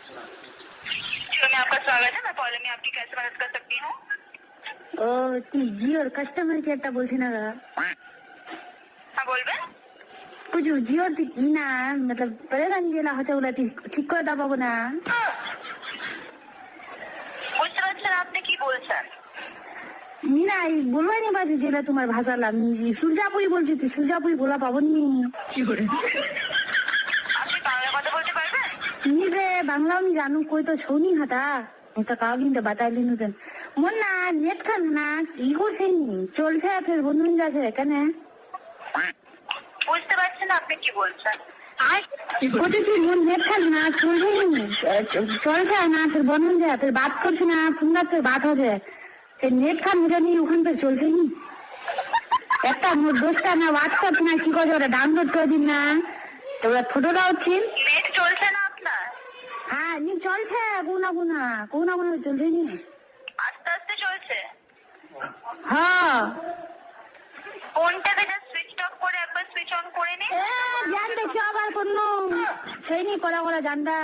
जियो में आपका स्वागत है। मैं पौलमी आपकी कैसे मदद कर सकती हूँ? ও তুই জিওর কাস্টমার কেয়ারটা বলছি না গা? हाँ बोलबेন। कुछ जियो ই না मतलब পরেশান গেলা হচ্ছে ওগুলা ঠিক করে দেওয়া পাবো না? বুঝতে পারছেন আপনি কি বলছেন? মিনা এই বলবাই নি বাজে যেটা তোমার ভাষা লামি সুলজাপুরি বলছি তুই সুলজাপুরি বলা পাবো নি কি করে আপনি বাংলা কথা বলতে পারবেন? নি রে বাংলা আমি জানু কই তো ছৌনি হাতা এটা কাউ কিন্তু বাতাইলি নুতেন মন না নেট খান না ই করছে চলছে ফের বন্ধু যাচ্ছে কেন বুঝতে পারছেন আপনি কি বলছেন? কোথায় তুই মন নেট খান না চলছে না ফের বন্ধু যায় ফের বাত করছে না ফোনটা ফের বাত হচ্ছে নেট খান জানি ওখান থেকে চলছে নি একটা মোট দোষটা না হোয়াটসঅ্যাপ না কি করে ওরা ডাউনলোড করে দিন না তো ওরা ফটোটা হচ্ছে নেট চলছে না আপনার? হ্যাঁ নি চলছে কোনা চলছে নি আস্তে আস্তে চলছে। হ্যাঁ ফোনটাকে জাস্ট সুইচ অফ করে একবার সুইচ অন করে নিন। জান দেখি আবার কোনো সেই নি করা জানটা